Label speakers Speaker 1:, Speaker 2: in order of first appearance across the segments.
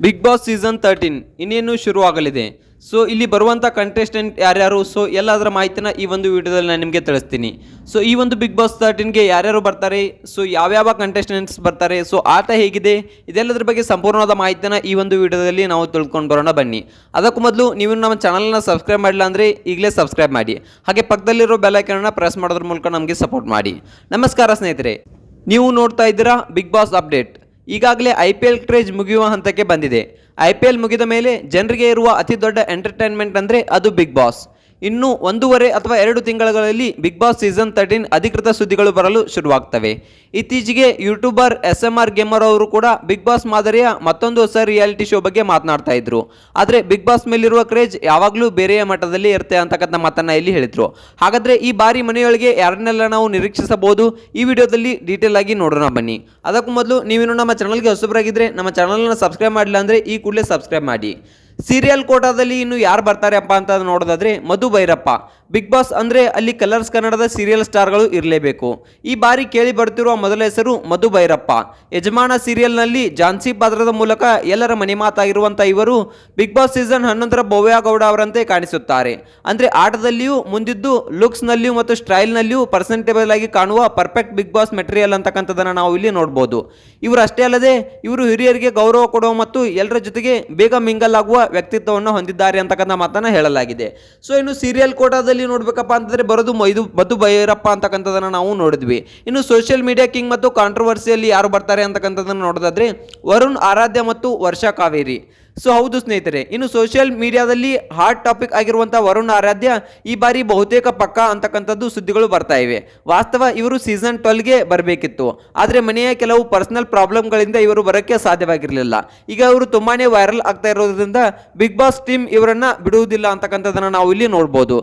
Speaker 1: Big boss season 13 ಇನ್ನೇನು ಶುರುವಾಗಲಿದೆ. So ಇಲ್ಲಿ ಬರುವಂಥ ಕಂಟೆಸ್ಟೆಂಟ್ ಯಾರ್ಯಾರು, ಸೊ ಎಲ್ಲದರ ಮಾಹಿತಿನ ಈ ಒಂದು ವಿಡಿಯೋದಲ್ಲಿ ನಾನು ನಿಮಗೆ ತಿಳಿಸ್ತೀನಿ. ಸೊ ಈ ಒಂದು ಬಿಗ್ ಬಾಸ್ 13ಗೆ ಯಾರ್ಯಾರು ಬರ್ತಾರೆ, ಸೊ ಯಾವ್ಯಾವ ಕಂಟೆಸ್ಟೆಂಟ್ಸ್ ಬರ್ತಾರೆ, ಸೊ ಆಟ ಹೇಗಿದೆ, ಇದೆಲ್ಲದರ ಬಗ್ಗೆ ಸಂಪೂರ್ಣವಾದ ಮಾಹಿತಿನ ಈ ಒಂದು ವಿಡಿಯೋದಲ್ಲಿ ನಾವು ತಿಳ್ಕೊಂಡು ಬರೋಣ ಬನ್ನಿ. ಅದಕ್ಕೂ ಮೊದಲು ನೀವು ನಮ್ಮ ಚಾನಲ್ನ ಸಬ್ಸ್ಕ್ರೈಬ್ ಮಾಡಿಲ್ಲ ಅಂದರೆ ಈಗಲೇ ಸಬ್ಸ್ಕ್ರೈಬ್ ಮಾಡಿ. ಹಾಗೆ ಪಕ್ಕದಲ್ಲಿರೋ ಬೆಲ್ ಐಕಾನ್ನ ಪ್ರೆಸ್ ಮಾಡೋದ್ರ ಮೂಲಕ ನಮಗೆ ಸಪೋರ್ಟ್ ಮಾಡಿ. ನಮಸ್ಕಾರ ಸ್ನೇಹಿತರೆ, ನೀವು ನೋಡ್ತಾ ಇದ್ದೀರಾ ಬಿಗ್ ಬಾಸ್ ಅಪ್ಡೇಟ್. ಈಗಾಗಲೇ IPL ಕ್ರೇಜ್ ಮುಗಿಯುವ ಹಂತಕ್ಕೆ ಬಂದಿದೆ. IPL ಮುಗಿದ ಮೇಲೆ ಜನರಿಗೆ ಇರುವ ಅತಿ ದೊಡ್ಡ ಎಂಟರ್ಟೈನ್ಮೆಂಟ್ ಅಂದರೆ ಅದು ಬಿಗ್ ಬಾಸ್. ಇನ್ನು 1.5 ಅಥವಾ 2 ತಿಂಗಳಲ್ಲಿ ಬಿಗ್ ಬಾಸ್ ಸೀಸನ್ 13 ಅಧಿಕೃತ ಸುದ್ದಿಗಳು ಬರಲು ಶುರುವಾಗ್ತವೆ. ಇತ್ತೀಚೆಗೆ ಯೂಟ್ಯೂಬರ್ SMR ಗೇಮರ್ ಅವರು ಕೂಡ ಬಿಗ್ ಬಾಸ್ ಮಾದರಿಯ ಮತ್ತೊಂದು ಹೊಸ ರಿಯಾಲಿಟಿ ಶೋ ಬಗ್ಗೆ ಮಾತನಾಡ್ತಾ ಇದ್ರು. ಆದರೆ ಬಿಗ್ ಬಾಸ್ ಮೇಲಿರುವ ಕ್ರೇಜ್ ಯಾವಾಗಲೂ ಬೇರೆಯ ಮಟ್ಟದಲ್ಲಿ ಇರುತ್ತೆ ಅಂತಕ್ಕಂಥ ಮಾತನ್ನ ಇಲ್ಲಿ ಹೇಳಿದ್ರು. ಹಾಗಾದ್ರೆ ಈ ಬಾರಿ ಮನೆಯೊಳಗೆ ಯಾರನ್ನೆಲ್ಲ ನಾವು ನಿರೀಕ್ಷಿಸಬಹುದು, ಈ ವಿಡಿಯೋದಲ್ಲಿ ಡೀಟೇಲ್ ಆಗಿ ನೋಡೋಣ ಬನ್ನಿ. ಅದಕ್ಕೂ ಮೊದಲು ನೀವೇನು ನಮ್ಮ ಚಾನಲ್ಗೆ ಹೊಸಬರಾಗಿದ್ರೆ ನಮ್ಮ ಚಾನಲ್ನ ಸಬ್ಸ್ಕ್ರೈಬ್ ಮಾಡಿಲ್ಲ ಅಂದರೆ ಈ ಕೂಡಲೇ ಸಬ್ಸ್ಕ್ರೈಬ್ ಮಾಡಿ. ಸೀರಿಯಲ್ ಕೋಟಾದಲ್ಲಿ ಇನ್ನು ಯಾರು ಬರ್ತಾರೆಪ್ಪ ಅಂತ ನೋಡೋದಾದ್ರೆ ಮಧು ಬೈರಪ್ಪ. ಬಿಗ್ ಬಾಸ್ ಅಂದರೆ ಅಲ್ಲಿ ಕಲರ್ಸ್ ಕನ್ನಡದ ಸೀರಿಯಲ್ ಸ್ಟಾರ್ಗಳು ಇರಲೇಬೇಕು. ಈ ಬಾರಿ ಕೇಳಿ ಬರ್ತಿರುವ ಮೊದಲ ಹೆಸರು ಮಧು ಬೈರಪ್ಪ. ಯಜಮಾನ ಸೀರಿಯಲ್ನಲ್ಲಿ ಝಾನ್ಸಿ ಪಾತ್ರದ ಮೂಲಕ ಎಲ್ಲರ ಮನೆ ಮಾತಾಗಿರುವಂಥ ಇವರು ಬಿಗ್ ಬಾಸ್ ಸೀಸನ್ 11ರ ಭವ್ಯ ಗೌಡ ಅವರಂತೆ ಕಾಣಿಸುತ್ತಾರೆ. ಅಂದರೆ ಆಟದಲ್ಲಿಯೂ ಮುಂದಿದ್ದು ಲುಕ್ಸ್ನಲ್ಲಿಯೂ ಮತ್ತು ಸ್ಟೈಲ್ನಲ್ಲಿಯೂ ಪರ್ಸೆಂಟೇಬಲ್ ಆಗಿ ಕಾಣುವ ಪರ್ಫೆಕ್ಟ್ ಬಿಗ್ ಬಾಸ್ ಮೆಟೀರಿಯಲ್ ಅಂತಕ್ಕಂಥದ್ದನ್ನು ನಾವು ಇಲ್ಲಿ ನೋಡ್ಬೋದು. ಇವರು ಅಷ್ಟೇ ಅಲ್ಲದೆ ಇವರು ಹಿರಿಯರಿಗೆ ಗೌರವ ಕೊಡುವ ಮತ್ತು ಎಲ್ಲರ ಜೊತೆಗೆ ಬೇಗ ಮಿಂಗಲ್ ಆಗುವ ವ್ಯಕ್ತಿತ್ವವನ್ನು ಹೊಂದಿದ್ದಾರೆ ಅಂತಕ್ಕಂಥ ಮಾತನ್ನ ಹೇಳಲಾಗಿದೆ. ಸೊ ಇನ್ನು ಸೀರಿಯಲ್ ಕೋಟಾದಲ್ಲಿ ನೋಡ್ಬೇಕಪ್ಪ ಅಂತಂದ್ರೆ ಬರೋದು ಮಧು ಬೈರಪ್ಪ ಅಂತಕ್ಕಂಥದನ್ನ ನಾವು ನೋಡಿದ್ವಿ. ಇನ್ನು ಸೋಷಿಯಲ್ ಮೀಡಿಯಾ ಕಿಂಗ್ ಮತ್ತು ಕಾಂಟ್ರವರ್ಸಿಯಲ್ಲಿ ಯಾರು ಬರ್ತಾರೆ ಅಂತಕ್ಕಂಥದನ್ನ ನೋಡೋದಾದ್ರೆ ವರುಣ್ ಆರಾಧ್ಯ ಮತ್ತು ವರ್ಷಾ ಕಾವೇರಿ. ಸೊ ಹೌದು ಸ್ನೇಹಿತರೆ, ಇನ್ನು ಸೋಷಿಯಲ್ ಮೀಡಿಯಾದಲ್ಲಿ ಹಾಟ್ ಟಾಪಿಕ್ ಆಗಿರುವಂಥ ವರುಣ್ ಆರಾಧ್ಯ ಈ ಬಾರಿ ಬಹುತೇಕ ಪಕ್ಕ ಅಂತಕ್ಕಂಥದ್ದು ಸುದ್ದಿಗಳು ಬರ್ತಾ ಇವೆ. ವಾಸ್ತವ ಇವರು ಸೀಸನ್ 12ಗೆ ಬರಬೇಕಿತ್ತು, ಆದರೆ ಮನೆಯ ಕೆಲವು ಪರ್ಸನಲ್ ಪ್ರಾಬ್ಲಮ್ಗಳಿಂದ ಇವರು ಬರೋಕ್ಕೆ ಸಾಧ್ಯವಾಗಿರಲಿಲ್ಲ. ಈಗ ಇವರು ತುಂಬಾನೇ ವೈರಲ್ ಆಗ್ತಾ ಇರೋದ್ರಿಂದ ಬಿಗ್ ಬಾಸ್ ಟೀಮ್ ಇವರನ್ನ ಬಿಡುವುದಿಲ್ಲ ಅಂತಕ್ಕಂಥದ್ದನ್ನ ನಾವು ಇಲ್ಲಿ ನೋಡ್ಬೋದು.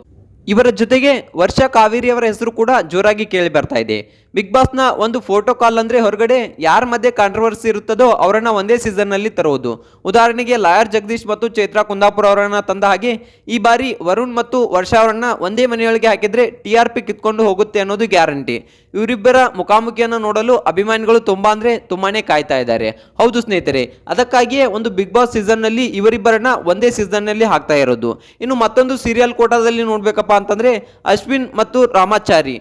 Speaker 1: ಇವರ ಜೊತೆಗೆ ವರ್ಷಾ ಕಾವೇರಿ ಅವರ ಹೆಸರು ಕೂಡ ಜೋರಾಗಿ ಕೇಳಿ ಬರ್ತಾ ಇದೆ. ಬಿಗ್ ಬಾಸ್ನ ಒಂದು ಫೋಟೋ ಕಾಲ್ ಅಂದರೆ ಹೊರಗಡೆ ಯಾರ ಮಧ್ಯೆ ಕಾಂಟ್ರವರ್ಸಿ ಇರುತ್ತದೋ ಅವರನ್ನ ಒಂದೇ ಸೀಸನ್ನಲ್ಲಿ ತರುವುದು. ಉದಾಹರಣೆಗೆ ಲಾಯರ್ ಜಗದೀಶ್ ಮತ್ತು ಚೈತ್ರಾ ಕುಂದಾಪುರ ಅವರನ್ನ ತಂದ ಹಾಗೆ ಈ ಬಾರಿ ವರುಣ್ ಮತ್ತು ವರ್ಷಾ ಅವರನ್ನ ಒಂದೇ ಮನೆಯೊಳಗೆ ಹಾಕಿದ್ರೆ TRP ಕಿತ್ಕೊಂಡು ಹೋಗುತ್ತೆ ಅನ್ನೋದು ಗ್ಯಾರಂಟಿ. ಇವರಿಬ್ಬರ ಮುಖಾಮುಖಿಯನ್ನು ನೋಡಲು ಅಭಿಮಾನಿಗಳು ತುಂಬಾನೇ ಕಾಯ್ತಾ ಇದ್ದಾರೆ. ಹೌದು ಸ್ನೇಹಿತರೆ, ಅದಕ್ಕಾಗಿಯೇ ಒಂದು ಬಿಗ್ ಬಾಸ್ ಸೀಸನ್ನಲ್ಲಿ ಇವರಿಬ್ಬರನ್ನ ಒಂದೇ ಸೀಸನ್ನಲ್ಲಿ ಹಾಕ್ತಾ ಇರೋದು. ಇನ್ನು ಮತ್ತೊಂದು ಸೀರಿಯಲ್ ಕೋಟಾದಲ್ಲಿ ನೋಡ್ಬೇಕಪ್ಪ ಅಂತಂದ್ರೆ ಅಶ್ವಿನ್ ಮತ್ತು ರಾಮಾಚಾರಿ.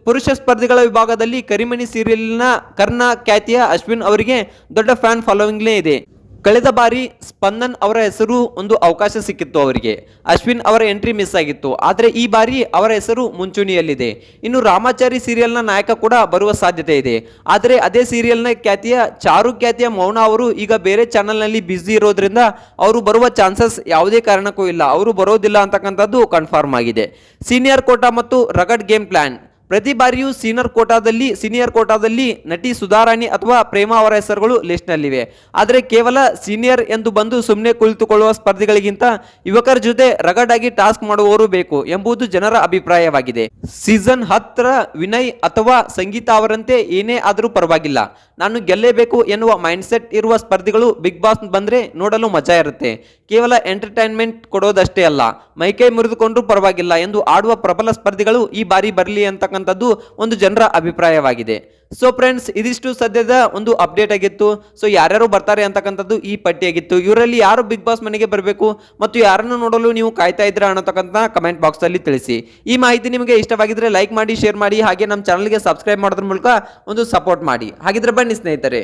Speaker 1: ಪುರುಷ ಸ್ಪರ್ಧಿಗಳ ವಿಭಾಗದಲ್ಲಿ ಕರಿಮಣಿ ಸೀರಿಯಲ್ನ ಕರ್ಣ ಖ್ಯಾತಿಯ ಅಶ್ವಿನ್ ಅವರಿಗೆ ದೊಡ್ಡ ಫ್ಯಾನ್ ಫಾಲೋವಿಂಗ್ಲೇ ಇದೆ. ಕಳೆದ ಬಾರಿ ಸ್ಪಂದನ್ ಅವರ ಹೆಸರು ಒಂದು ಅವಕಾಶ ಸಿಕ್ಕಿತ್ತು ಅವರಿಗೆ. ಅಶ್ವಿನ್ ಅವರ ಎಂಟ್ರಿ ಮಿಸ್ ಆಗಿತ್ತು, ಆದರೆ ಈ ಬಾರಿ ಅವರ ಹೆಸರು ಮುಂಚೂಣಿಯಲ್ಲಿದೆ. ಇನ್ನು ರಾಮಾಚಾರಿ ಸೀರಿಯಲ್ನ ನಾಯಕ ಕೂಡ ಬರುವ ಸಾಧ್ಯತೆ ಇದೆ. ಆದರೆ ಅದೇ ಸೀರಿಯಲ್ನ ಚಾರು ಖ್ಯಾತಿಯ ಮೌನ ಅವರು ಈಗ ಬೇರೆ ಚಾನಲ್ನಲ್ಲಿ ಬ್ಯುಸಿ ಇರೋದ್ರಿಂದ ಅವರು ಬರುವ ಚಾನ್ಸಸ್ ಯಾವುದೇ ಕಾರಣಕ್ಕೂ ಇಲ್ಲ, ಅವರು ಬರೋದಿಲ್ಲ ಅಂತಕ್ಕಂಥದ್ದು ಕನ್ಫರ್ಮ್ ಆಗಿದೆ. ಸೀನಿಯರ್ ಕೋಟಾ ಮತ್ತು ರಗಡ್ ಗೇಮ್ ಪ್ಲಾನ್. ಪ್ರತಿ ಬಾರಿಯೂ ಸೀನಿಯರ್ ಕೋಟಾದಲ್ಲಿ ನಟಿ ಸುಧಾರಾಣಿ ಅಥವಾ ಪ್ರೇಮ ಅವರ ಹೆಸರುಗಳು ಲಿಸ್ಟ್ನಲ್ಲಿವೆ. ಆದರೆ ಕೇವಲ ಸೀನಿಯರ್ ಎಂದು ಬಂದು ಸುಮ್ಮನೆ ಕುಳಿತುಕೊಳ್ಳುವ ಸ್ಪರ್ಧಿಗಳಿಗಿಂತ ಯುವಕರ ಜೊತೆ ರಗಡ್ ಆಗಿ ಟಾಸ್ಕ್ ಮಾಡುವವರು ಬೇಕು ಎಂಬುದು ಜನರ ಅಭಿಪ್ರಾಯವಾಗಿದೆ. ಸೀಸನ್ 10ರ ವಿನಯ್ ಅಥವಾ ಸಂಗೀತ ಅವರಂತೆ ಏನೇ ಆದರೂ ಪರವಾಗಿಲ್ಲ, ನಾನು ಗೆಲ್ಲೇಬೇಕು ಎನ್ನುವ ಮೈಂಡ್ಸೆಟ್ ಇರುವ ಸ್ಪರ್ಧಿಗಳು ಬಿಗ್ ಬಾಸ್ ಬಂದ್ರೆ ನೋಡಲು ಮಜಾ ಇರುತ್ತೆ. ಕೇವಲ ಎಂಟರ್ಟೈನ್ಮೆಂಟ್ ಕೊಡೋದಷ್ಟೇ ಅಲ್ಲ, ಮೈಕೈ ಮುರಿದುಕೊಂಡ್ರೂ ಪರವಾಗಿಲ್ಲ ಎಂದು ಆಡುವ ಪ್ರಬಲ ಸ್ಪರ್ಧಿಗಳು ಈ ಬಾರಿ ಬರಲಿ ಅಂತಕ್ಕಂಥದ್ದು ಒಂದು ಜನರ ಅಭಿಪ್ರಾಯವಾಗಿದೆ. ಸೊ ಫ್ರೆಂಡ್ಸ್, ಇದಿಷ್ಟು ಸದ್ಯದ ಒಂದು ಅಪ್ಡೇಟ್ ಆಗಿತ್ತು. ಸೊ ಯಾರ್ಯಾರು ಬರ್ತಾರೆ ಅಂತಕ್ಕಂಥದ್ದು ಈ ಪಟ್ಟಿಯಾಗಿತ್ತು. ಇವರಲ್ಲಿ ಯಾರು ಬಿಗ್ ಬಾಸ್ ಮನೆಗೆ ಬರಬೇಕು ಮತ್ತು ಯಾರನ್ನು ನೋಡಲು ನೀವು ಕಾಯ್ತಾ ಇದ್ದೀರಾ ಅನ್ನತಕ್ಕಂಥ ಕಮೆಂಟ್ ಬಾಕ್ಸ್ ಅಲ್ಲಿ ತಿಳಿಸಿ. ಈ ಮಾಹಿತಿ ನಿಮಗೆ ಇಷ್ಟವಾಗಿದ್ರೆ ಲೈಕ್ ಮಾಡಿ, ಶೇರ್ ಮಾಡಿ, ಹಾಗೆ ನಮ್ಮ ಚಾನಲ್ಗೆ ಸಬ್ಸ್ಕ್ರೈಬ್ ಮಾಡೋದ್ರ ಮೂಲಕ ಒಂದು ಸಪೋರ್ಟ್ ಮಾಡಿ. ಹಾಗಿದ್ರೆ ಬನ್ನಿ ಸ್ನೇಹಿತರೆ.